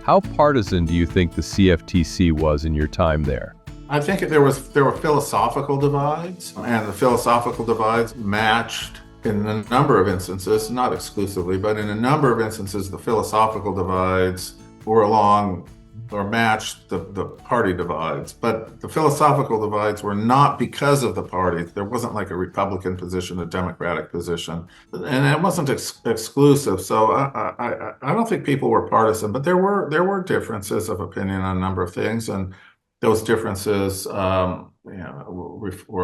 How partisan do you think the CFTC was in your time there? I think there were philosophical divides, and the philosophical divides matched in a number of instances, not exclusively, but in a number of instances, the philosophical divides were along or matched the party divides. But the philosophical divides were not because of the party. There wasn't like a Republican position, a Democratic position, and it wasn't exclusive. So I don't think people were partisan, but there were differences of opinion on a number of things, and those differences, were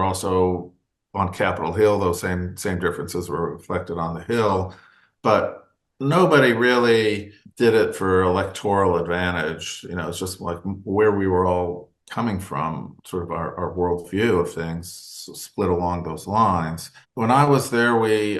also on Capitol Hill. Those same differences were reflected on the Hill, but nobody really did it for electoral advantage. It's just like where we were all coming from, sort of our worldview of things split along those lines. When I was there, we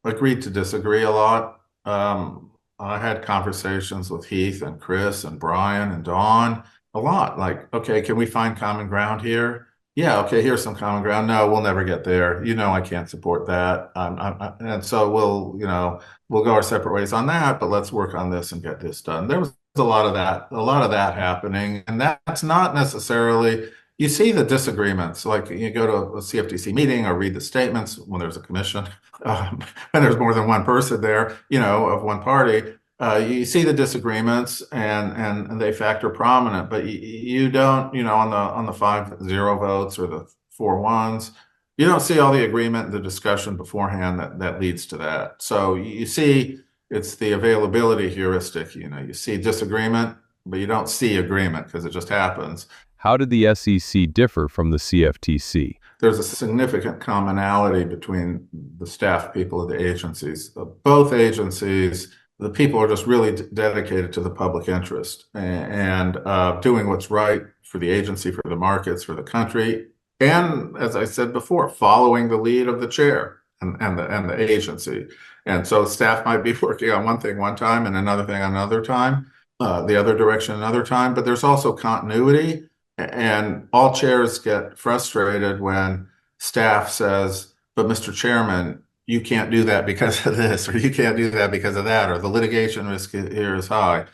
agreed to disagree a lot. I had conversations with Heath and Chris and Brian and Dawn a lot. Like, okay, can we find common ground here? Yeah, okay, here's some common ground. No, we'll never get there. I can't support that. And so we'll go our separate ways on that, but let's work on this and get this done. There was a lot of that happening. And that's not necessarily, you see the disagreements, like you go to a CFTC meeting or read the statements when there's a commission, and there's more than one person there, of one party. You see the disagreements and they factor prominent, but you don't, on the 5-0 votes or the 4-1s, you don't see all the agreement, the discussion beforehand that leads to that. So you see it's the availability heuristic. You see disagreement, but you don't see agreement because it just happens. How did the SEC differ from the CFTC? There's a significant commonality between the staff people of the agencies. Both agencies, the people are just really dedicated to the public interest and doing what's right for the agency, for the markets, for the country. And as I said before, following the lead of the chair and the agency. And so staff might be working on one thing one time and another thing another time, the other direction another time. But there's also continuity. And all chairs get frustrated when staff says, but Mr. Chairman, you can't do that because of this, or you can't do that because of that, or the litigation risk here is high.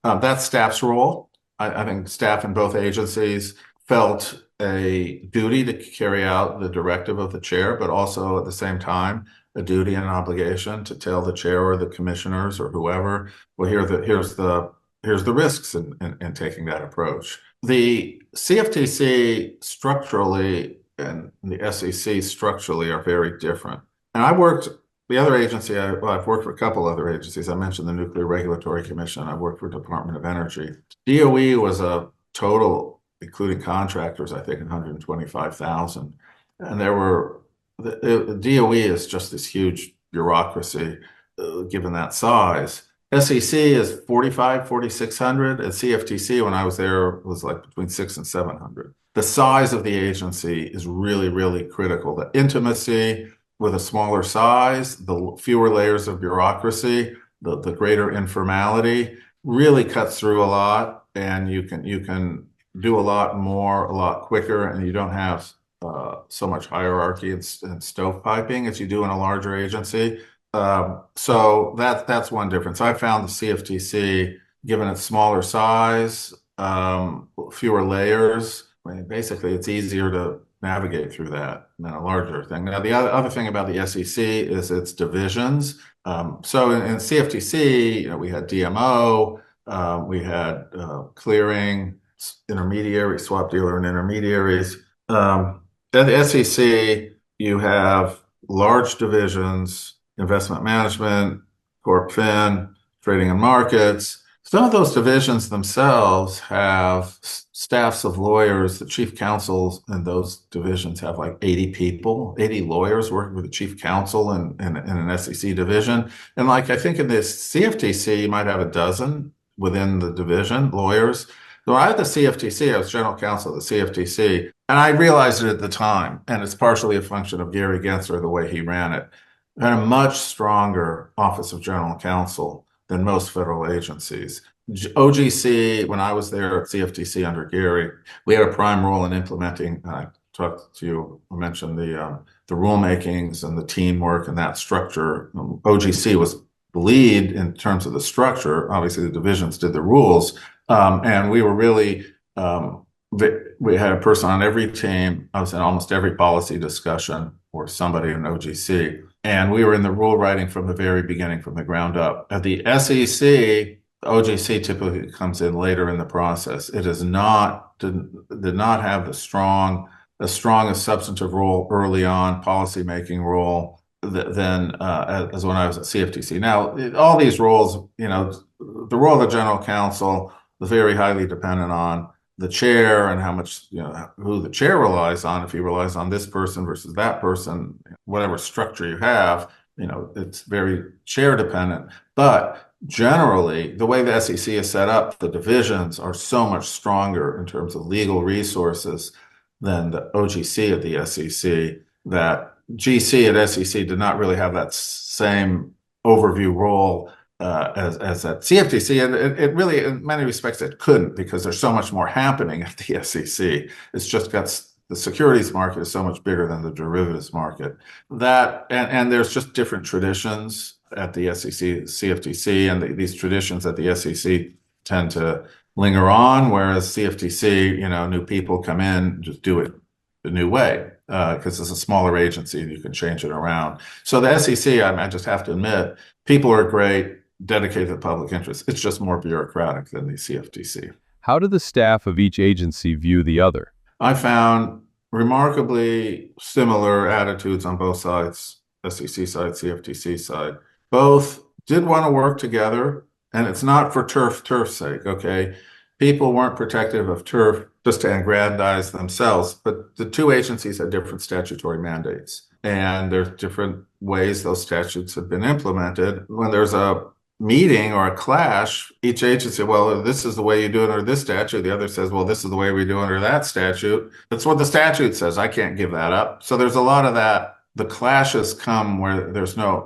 That's staff's role. I think staff in both agencies felt a duty to carry out the directive of the chair, but also at the same time, a duty and an obligation to tell the chair or the commissioners or whoever, well, here's the risks in taking that approach. The CFTC structurally and the SEC structurally are very different. And I've worked for a couple other agencies. I mentioned the Nuclear Regulatory Commission. I worked for Department of Energy. DOE was a total, including contractors, I think 125,000. And the DOE is just this huge bureaucracy, given that size. SEC is 4,600. At CFTC, when I was there, was like between 600 and 700. The size of the agency is really, really critical. The intimacy with a smaller size, the fewer layers of bureaucracy, the greater informality really cuts through a lot, and you can do a lot more, a lot quicker, and you don't have so much hierarchy and stovepiping as you do in a larger agency. So that's one difference. I found the CFTC, given its smaller size, fewer layers, basically it's easier to navigate through that than a larger thing. Now, the other thing about the SEC is its divisions. So in CFTC, we had DMO, we had clearing, intermediary, swap dealer and intermediaries. At the SEC, you have large divisions, investment management, corp fin, trading and markets. Some of those divisions themselves have staffs of lawyers. The chief counsels in those divisions have like 80 people, 80 lawyers working with the chief counsel in an SEC division. And like, I think in this CFTC, you might have a dozen within the division, lawyers. So I had the CFTC, I was general counsel at the CFTC, and I realized it at the time, and it's partially a function of Gary Gensler, the way he ran it. Had a much stronger Office of General Counsel than most federal agencies. OGC, when I was there at CFTC under Gary, we had a prime role in implementing, I talked to you, I mentioned the rulemakings and the teamwork and that structure. OGC was lead in terms of the structure. Obviously, the divisions did the rules, and we were really we had a person on every team. I was in almost every policy discussion or somebody in OGC, and we were in the rule writing from the very beginning, from the ground up. At the SEC, OGC typically comes in later in the process. It did not have as strong a substantive role early on, policy-making role, than as when I was at CFTC. Now, all these roles, the role of the general counsel is very highly dependent on the chair and how much, who the chair relies on. If he relies on this person versus that person, whatever structure you have, it's very chair dependent. But generally, the way the SEC is set up, the divisions are so much stronger in terms of legal resources than the OGC at the SEC, that GC at SEC did not really have that same overview role as at CFTC, and it really, in many respects, it couldn't, because there's so much more happening at the SEC. It's just got the securities market is so much bigger than the derivatives market. And there's just different traditions at the SEC, CFTC, and these traditions at the SEC tend to linger on, whereas CFTC, new people come in, just do it a new way, because it's a smaller agency and you can change it around. So the SEC, I just have to admit, people are great, dedicated to the public interest. It's just more bureaucratic than the CFTC. How do the staff of each agency view the other? I found remarkably similar attitudes on both sides, SEC side, CFTC side. Both did want to work together, and it's not for turf's sake, okay? People weren't protective of turf just to aggrandize themselves, but the two agencies had different statutory mandates, and there's different ways those statutes have been implemented. When there's a meeting or a clash, each agency, well, this is the way you do it under this statute. The other says, well, this is the way we do it under that statute. That's what the statute says. I can't give that up. So there's a lot of that. The clashes come where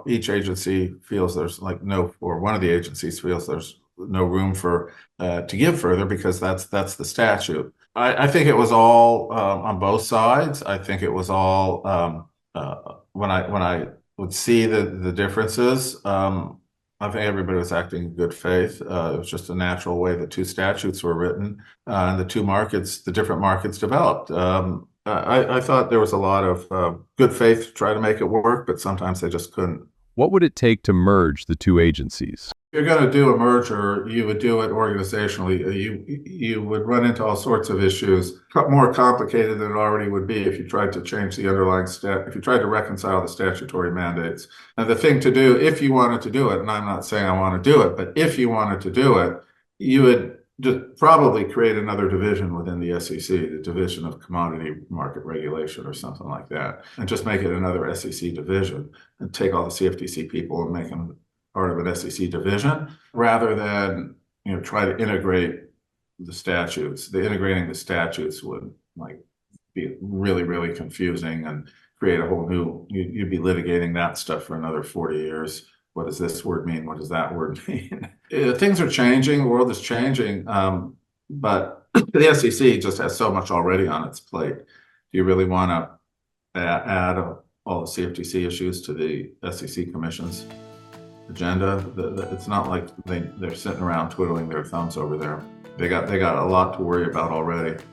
each agency feels there's or one of the agencies feels there's no room for to give further, because that's the statute. I think it was all on both sides. I think it was all when I would see the differences. I think everybody was acting in good faith. It was just a natural way the two statutes were written, and the different markets developed. I thought there was a lot of good faith to try to make it work, but sometimes they just couldn't. What would it take to merge the two agencies? If you're going to do a merger, you would do it organizationally. You would run into all sorts of issues, more complicated than it already would be if you tried to change the underlying if you tried to reconcile the statutory mandates. And the thing to do, if you wanted to do it, and I'm not saying I want to do it, but if you wanted to do it, you would just probably create another division within the SEC, the Division of Commodity Market Regulation or something like that, and just make it another SEC division, and take all the CFTC people and make them part of an SEC division, rather than try to integrate the statutes. Integrating the statutes would be really, really confusing and create a whole new. You'd be litigating that stuff for another 40 years. What does this word mean? What does that word mean? Things are changing. The world is changing, but the SEC just has so much already on its plate. Do you really want to add all the CFTC issues to the SEC Commission's agenda? It's not like they're sitting around twiddling their thumbs over there. They got a lot to worry about already.